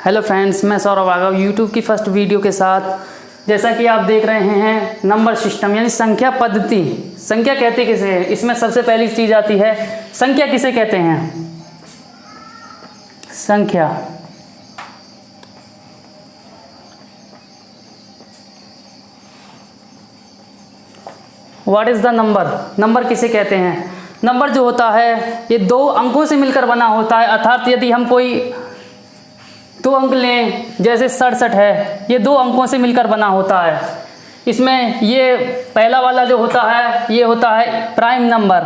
Hello friends, मैं Saurabh आगव YouTube की first video के साथ। जैसा कि आप देख रहे हैं नंबर सिस्टम यानी संख्या पद्धति। संख्या कहते किसे हैं? इसमें सबसे पहली चीज़ आती है संख्या किसे कहते हैं? संख्या what is the number? Number किसे कहते हैं? नंबर जो होता है ये दो अंकों से मिलकर बना होता है। अर्थात यदि हम कोई दो अंक लें, जैसे 67 है, ये दो अंकों से मिलकर बना होता है। इसमें ये पहला वाला जो होता है ये होता है प्राइम नंबर।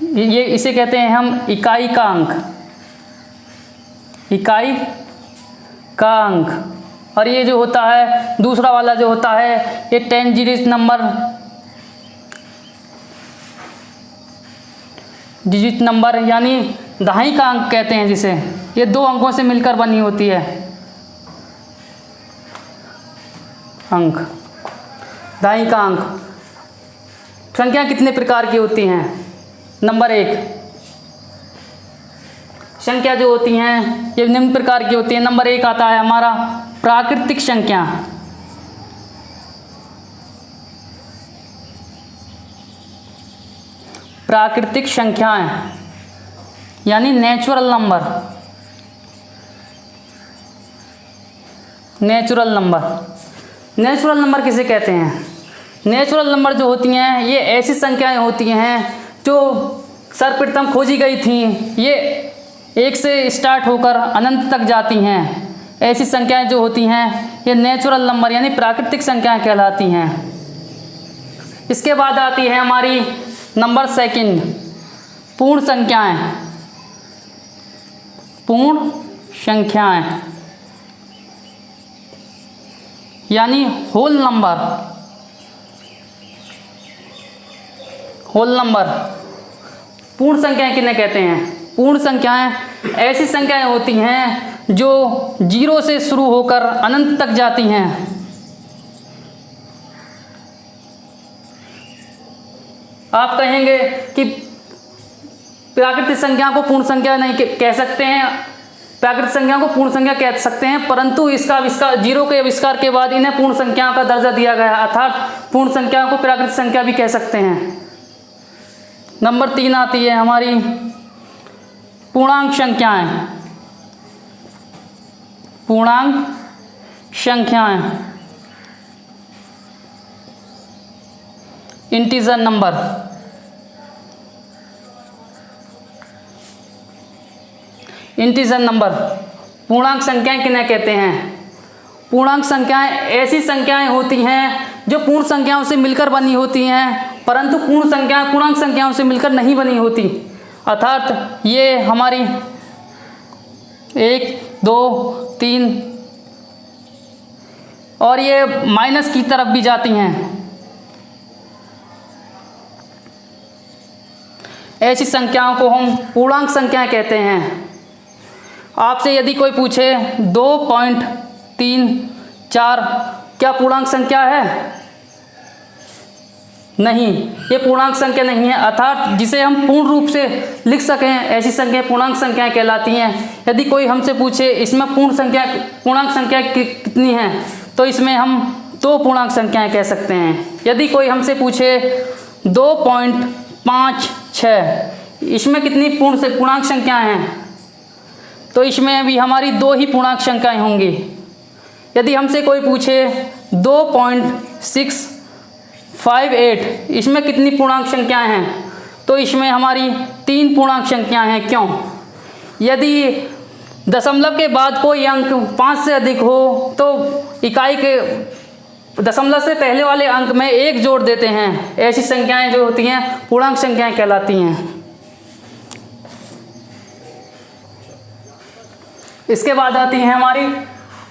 ये इसे कहते हैं हम इकाई का अंक, इकाई का अंक। और ये जो होता है दूसरा वाला जो होता है ये 10 डिजिट नंबर यानी दहाई का अंक कहते हैं जिसे। ये दो अंकों से मिलकर बनी होती है अंक, दहाई का अंक। संख्या कितने प्रकार की होती हैं? नंबर 1 संख्या जो होती हैं ये निम्न प्रकार की होती है। नंबर 1 आता है हमारा प्राकृतिक संख्या। प्राकृतिक संख्याएं यानी natural number. Natural number, natural number किसे कहते हैं? नेचुरल नंबर जो होती हैं ये ऐसी संख्याएं होती हैं जो सर्वप्रथम खोजी गई थी। ये 1 से स्टार्ट होकर अनंत तक जाती हैं। ऐसी संख्याएं जो होती हैं ये नेचुरल नंबर यानी प्राकृतिक संख्याएं कहलाती हैं। इसके बाद आती है हमारी नंबर 2 पूर्ण संख्याएं। पूर्ण संख्याएं यानी होल नंबर। होल नंबर पूर्ण संख्याएं किन्हें कहते हैं? पूर्ण संख्याएं ऐसी संख्याएं होती हैं जो 0 से शुरू होकर अनंत तक जाती हैं। आप कहेंगे कि प्राकृतिक संख्या को पूर्ण संख्या नहीं कह सकते हैं, प्राकृतिक संख्या को पूर्ण संख्या कह सकते हैं, परंतु इसका आविष्कार 0 के आविष्कार के बाद इन्हें पूर्ण संख्या का दर्जा दिया गया, अर्थात पूर्ण संख्या को प्राकृतिक संख्या भी कह सकते हैं। नंबर 3 आती है हमारी पूर्णांक संख्याएं। पूर्णांक संख्याएं इंटीजर नंबर। इंटीजर नंबर पूर्णांक संख्याएं किन्हें कहते हैं? पूर्णांक संख्याएं ऐसी संख्याएं होती हैं जो पूर्ण संख्याओं से मिलकर बनी होती हैं, परंतु पूर्ण संख्याएं पूर्णांक संख्याओं से मिलकर नहीं बनी होती। अर्थात ये हमारी 1, 2, 3 और ये माइनस की तरफ भी जाती हैं। ऐसी संख्याओं को हम पूर्णांक संख्याएं कहते हैं। आपसे यदि कोई पूछे 2.34 क्या पूर्णांक संख्या है? नहीं, ये पूर्णांक संख्या नहीं है। अर्थात जिसे हम पूर्ण रूप से लिख सकें ऐसी संख्याएं पूर्णांक संख्याएं कहलाती हैं। यदि कोई हमसे पूछे इसमें पूर्णांक संख्या कितनी है, तो इसमें हम 2 पूर्णांक संख्याएं कह सकते हैं। यदि कोई हमसे पूछे 2.56 इसमें कितनी पूर्णांक संख्याएं हैं, तो इसमें भी हमारी 2 ही पूर्णांक संख्याएं होंगी। यदि हमसे कोई पूछे 2.658 इसमें कितनी पूर्णांक संख्याएं हैं, तो इसमें हमारी 3 पूर्णांक संख्याएं हैं। क्यों? यदि दशमलव के बाद कोई अंक 5 से अधिक हो तो इकाई के दशमलव से पहले वाले अंक में 1 जोड़ देते हैं। ऐसी संख्याएं जो होती हैं पूर्णांक संख्याएं कहलाती हैं। इसके बाद आती हैं हमारी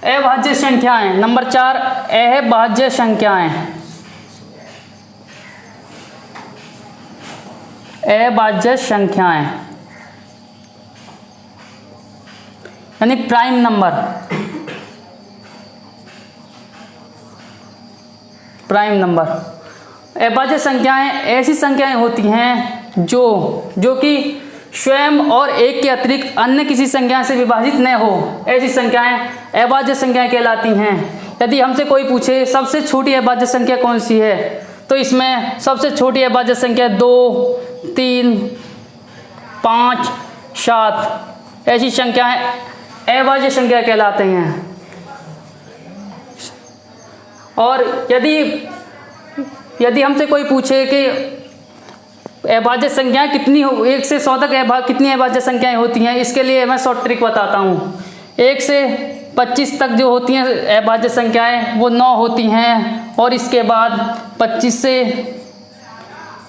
अभाज्य संख्याएं। नंबर 4 अभाज्य संख्याएं। अभाज्य संख्याएं यानी प्राइम नंबर। प्राइम नंबर अभाज्य संख्याएं ऐसी संख्याएं होती हैं जो कि स्वयं और एक के अतिरिक्त अन्य किसी संख्या से विभाजित न हो, ऐसी संख्याएं अभाज्य संख्याएं कहलाती हैं। यदि हमसे कोई पूछे सबसे छोटी अभाज्य संख्या कौन सी है, तो इसमें सबसे छोटी अभाज्य संख्या 2, 3, 5, 7 ऐसी संख्याएं अभाज्य संख्या कहलाते हैं। और यदि हमसे कोई पूछे कि अभाज्य संख्याएं कितनी हो, 1 से 100 तक कितनी अभाज्य संख्याएं होती हैं, इसके लिए मैं शॉर्ट ट्रिक बताता हूँ। 1 से 25 तक जो होती हैं अभाज्य संख्याएं वो 9 होती हैं, और इसके बाद 25 से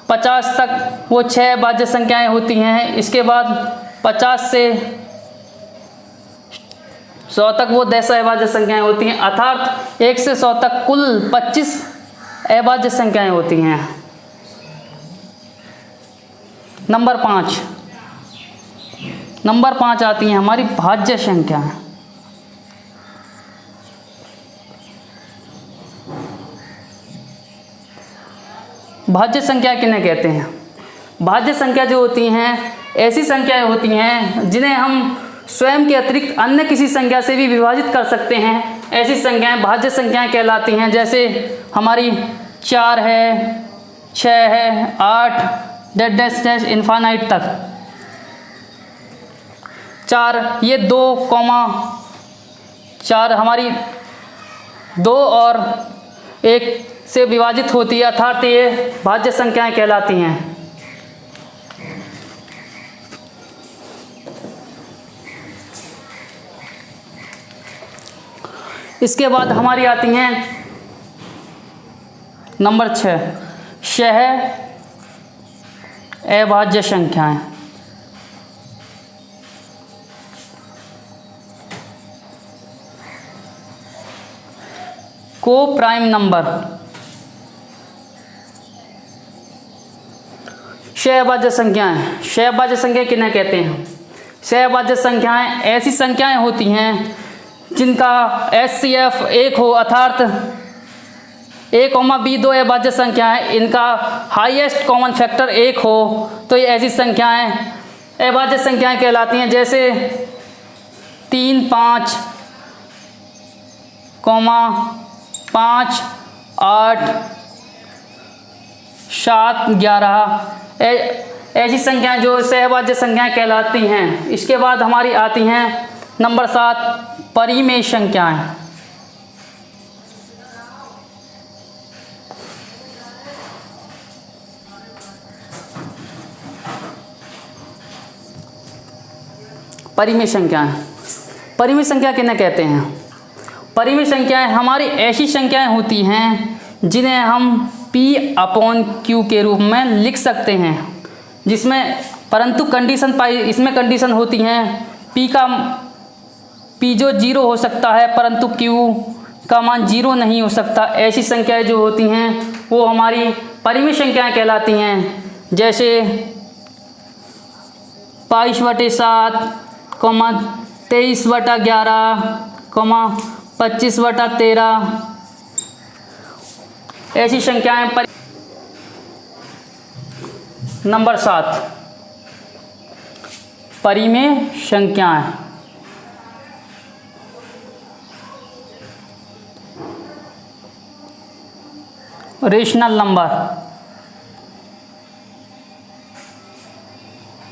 50 तक वो 6 अभाज्य संख्याएं होती हैं। इसके बाद 50 से 100 तक वो 10 अभाज्य संख्याएं होती हैं। अर्थात 1 से 100 तक कुल 25 अभाज्य संख्याएं होती हैं। नंबर 5 आती हैं हमारी भाज्य संख्याएं। भाज्य संख्या किन्हें कहते हैं? भाज्य संख्या जो होती हैं ऐसी संख्याएं होती हैं जिन्हें हम स्वयं के अतिरिक्त अन्य किसी संख्या से भी विभाजित कर सकते हैं। ऐसी संख्याएं भाज्य संख्याएं कहलाती हैं। जैसे हमारी 4 है, 6 है, 8 डैश इनफाइनाइट तक 4, ये 2,4 हमारी 2 और 1 से विभाजित होती है, अर्थात ये भाज्य संख्याएं कहलाती हैं। इसके बाद हमारी आती हैं नंबर 6 अभाज्य संख्याएं। को प्राइम नंबर। 6 अभाज्य संख्याएं। 6 अभाज्य संख्या किन्हें कहते हैं? 6 अभाज्य संख्याएं ऐसी संख्याएं होती हैं जिनका HCF 1 हो, अर्थात A, B 2 अभाज्य संख्या है, इनका हाईएस्ट कॉमन फैक्टर 1 हो, तो ये ऐसी संख्याएं अभाज्य संख्याएं कहलाती हैं। जैसे 3, 5, 5, 8, 7, 11 ऐसी संख्याएं जो सहअभाज्य संख्याएं कहलाती हैं। इसके बाद हमारी आती हैं नंबर 7 परिमेय संख्याएं। परिमेय संख्याएं। परिमेय संख्या किन्हें कहते हैं? परिमेय संख्याएं हमारी ऐसी संख्याएं होती हैं जिन्हें हम P/Q के रूप में लिख सकते हैं, जिसमें परंतु कंडीशन इसमें कंडीशन होती हैं P जो 0 हो सकता है परंतु Q का मान 0 नहीं हो सकता। ऐसी संख्याएं जो होती हैं वो हमारी परिमेय संख्याएं कहलाती हैं। जैसे 22/7, 23/11, 25/13 ऐसी संख्याएं नंबर 7 परिमेय संख्याएं। Rational number.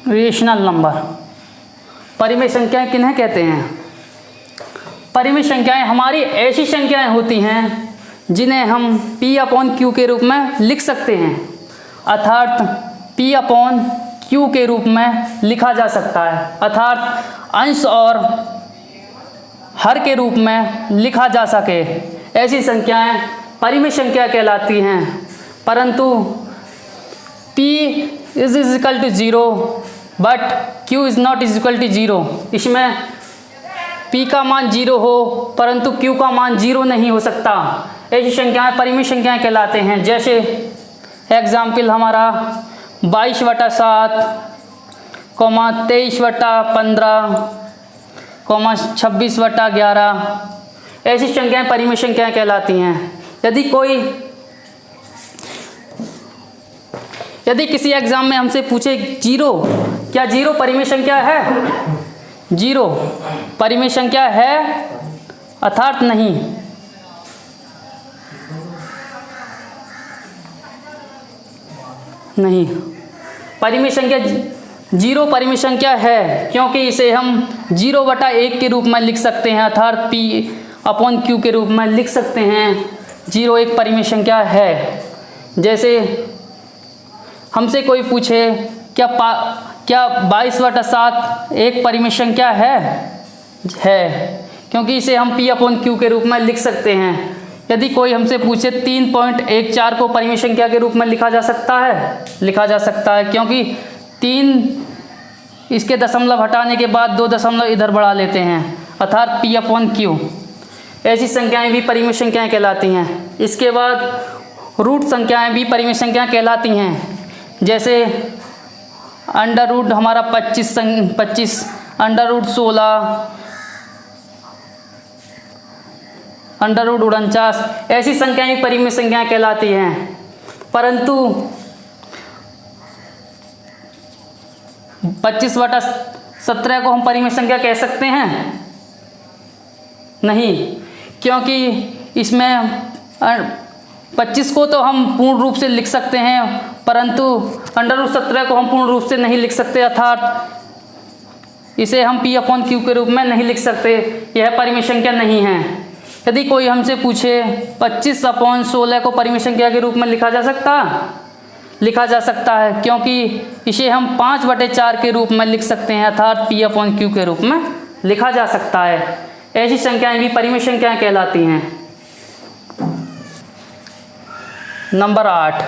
रेशनल नंबर परिमेय संख्याएं किन्हें कहते हैं? परिमेय संख्याएं हमारी ऐसी संख्याएं होती हैं जिन्हें हम P/Q के रूप में लिख सकते हैं, अर्थात P/Q के रूप में लिखा जा सकता है, अर्थात अंश और हर के रूप में लिखा जा सके। ऐसी संख्याएं परिमेय संख्या कहलाती हैं। परंतु P is equal to 0 but Q is not equal to 0। इसमें P का मान 0 हो परंतु Q का मान 0 नहीं हो सकता। ऐसी संख्याएं परिमेय संख्याएं कहलाते हैं। जैसे एग्जाम्पल हमारा 22/7, 23/15, 26/11 ऐसी संख्याएं परिमेय संख्याएं कहलाती हैं। यदि किसी एग्जाम में हमसे पूछे 0 क्या जीरो परिमेय संख्या है? जीरो परिमेय संख्या है अर्थात नहीं। नहीं, परिमेय संख्या जीरो परिमेय संख्या है, क्योंकि इसे हम 0/1 के रूप में लिख सकते हैं, अर्थात P/Q के रूप में लिख सकते हैं। 0 एक परिमेय संख्या है। जैसे हमसे कोई पूछे क्या 22/7 एक परिमेय संख्या है, क्योंकि इसे हम P/Q के रूप में लिख सकते हैं। यदि कोई हमसे पूछे 3.14 को परिमेय संख्या के रूप में लिखा जा सकता है, लिखा जा सकता है, क्योंकि 3 इसके दशमलव हटाने के बाद 2 दशमलव इधर बढ़ा लेते हैं, अर्थात P/Q। ऐसी संख्याएं भी परिमेय संख्याएं कहलाती हैं। इसके बाद रूट संख्याएं भी परिमेय संख्याएं कहलाती हैं। जैसे अंडर रूट हमारा 25, अंडर रूट 16, अंडर रूट 49, ऐसी संख्याएं भी परिमेय संख्याएं कहलाती हैं। परंतु 25/17 को हम परिमेय संख्या कह सकते हैं? नहीं, क्योंकि इसमें 25 को तो हम पूर्ण रूप से लिख सकते हैं, परंतु अंडर रूट 17 को हम पूर्ण रूप से नहीं लिख सकते, अर्थात इसे हम P/Q के रूप में नहीं लिख सकते। यह परिमेय संख्या नहीं है। यदि कोई हमसे पूछे 25/16 को परिमेय संख्या के रूप में लिखा जा सकता है, क्योंकि इसे हम 5/4 के रूप में लिख सकते हैं, अर्थात P/Q के रूप में लिखा जा सकता है। ऐसी संख्याएं भी परिमेय संख्याएं कहलाती हैं। नंबर 8,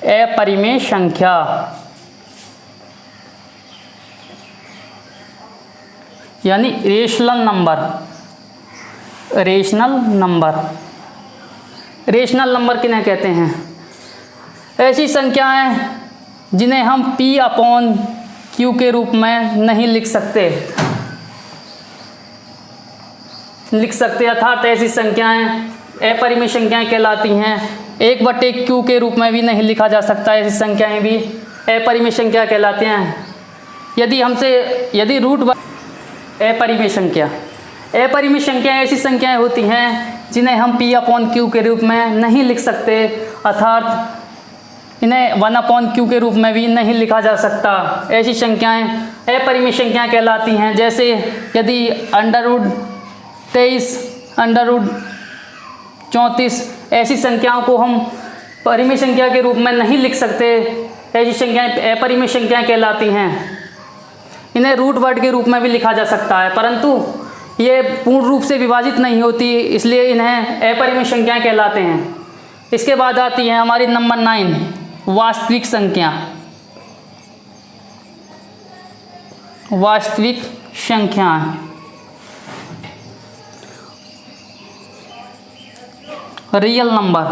अपरिमेय संख्या। यानी rational number. Rational number, rational number किन्हें कहते हैं? ऐसी संख्याएं जिन्हें हम P/Q के रूप में नहीं लिख सकते, अर्थात ऐसी संख्याएं अपरिमेय संख्याएं कहलाती हैं। 1/Q के रूप में भी नहीं लिखा जा सकता, ऐसी संख्याएं भी अपरिमेय संख्या कहलाती हैं। यदि रूट अपरिमेय संख्या ऐसी संख्याएं होती हैं जिन्हें हम P/Q के रूप में नहीं लिख सकते, अर्थात इन्हें 1/Q के रूप में भी नहीं लिखा जा सकता। ऐसी संख्याएं अपरिमेय संख्याएं कहलाती हैं। जैसे यदि अंडर रूट 23, अंडर रूट 34 ऐसी संख्याओं को हम परिमेय संख्या के रूप में नहीं लिख सकते, ऐसी संख्याएं अपरिमेय संख्याएं कहलाती हैं। इन्हें रूट वर्ड के रूप में भी लिखा जा सकता है, परंतु ये पूर्ण रूप से विभाजित नहीं होती, इसलिए इन्हें अपरिमेय संख्याएं कहलाते हैं। इसके बाद आती है हमारी नंबर 9, वास्तविक संख्या। वास्तविक संख्याएं, रियल नंबर।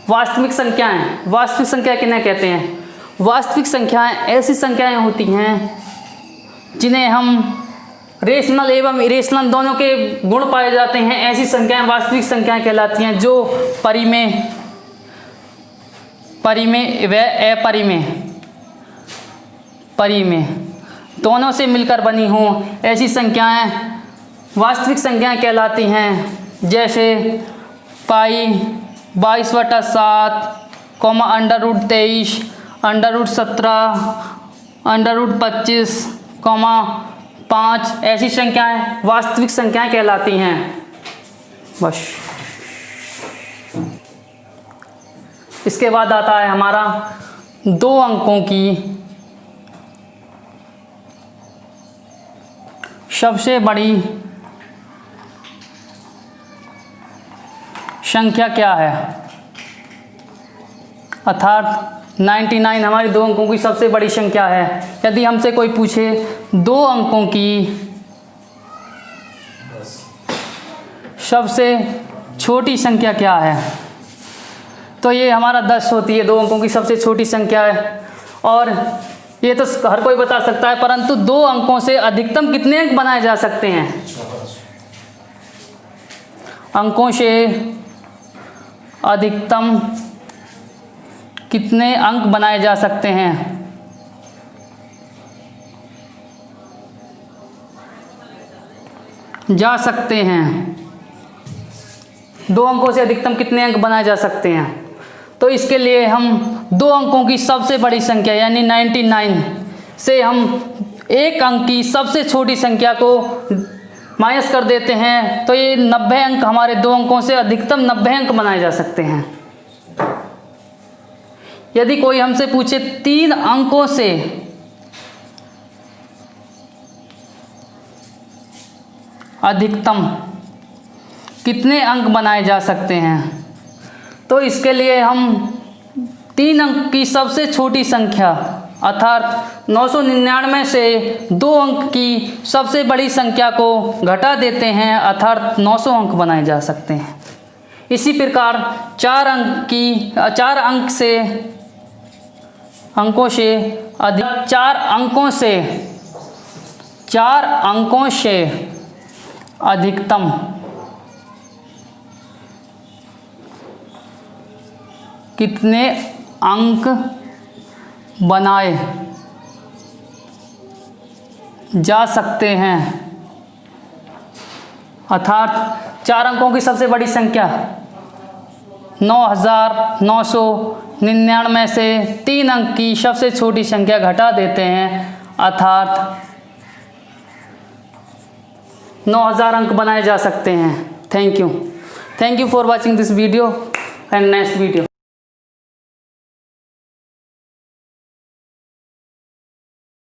वास्तविक संख्या किन्हें कहते हैं? वास्तविक संख्याएं ऐसी संख्याएं होती हैं जिन्हें हम रेशनल एवं इरेशनल दोनों के गुण पाए जाते हैं। ऐसी संख्याएं वास्तविक संख्याएं कहलाती हैं, जो परिमेय व अपरिमेय दोनों से मिलकर बनी हों, ऐसी संख्याएं वास्तविक संख्याएं कहलाती हैं। जैसे pi 22/7, under root 23, under root 17, under root 25, 5, ऐसी संख्याएं वास्तविक संख्याएं कहलाती हैं। बस। इसके बाद आता है हमारा 2 अंकों की सबसे बड़ी संख्या क्या है, अर्थात 99 हमारी 2 अंकों की सबसे बड़ी संख्या है। यदि हमसे कोई पूछे 2 अंकों की सबसे छोटी संख्या क्या है, तो ये हमारा 10 होती है। 2 अंकों की सबसे छोटी संख्या है, और ये तो हर कोई बता सकता है, परंतु 2 अंकों से अधिकतम कितने अंक बनाए जा सकते हैं? अंकों से अधिकतम कितने अंक बनाए जा सकते हैं? जा सकते हैं। 2 अंकों से अधिकतम कितने अंक बनाए जा सकते हैं? तो इसके लिए हम 2 अंकों की सबसे बड़ी संख्या यानी 99 से हम 1 अंक की सबसे छोटी संख्या को माइनस कर देते हैं, तो ये 90 अंक, हमारे 2 अंकों से अधिकतम 90 अंक बनाए जा सकते हैं। यदि कोई हमसे पूछे 3 अंकों से अधिकतम कितने अंक बनाए जा सकते हैं, तो इसके लिए हम 3 अंक की सबसे छोटी संख्या अर्थात 999 से 2 अंक की सबसे बड़ी संख्या को घटा देते हैं, अर्थात 900 अंक बनाए जा सकते हैं। इसी प्रकार 4 अंकों से अधिक 4 अंकों से अधिकतम कितने अंक बनाए जा सकते हैं, अर्थात 4 अंकों की सबसे बड़ी संख्या 9999 से 3 अंक की सबसे छोटी संख्या घटा देते हैं, अर्थात 9000 अंक बनाए जा सकते हैं। Thank you for watching this video and next video.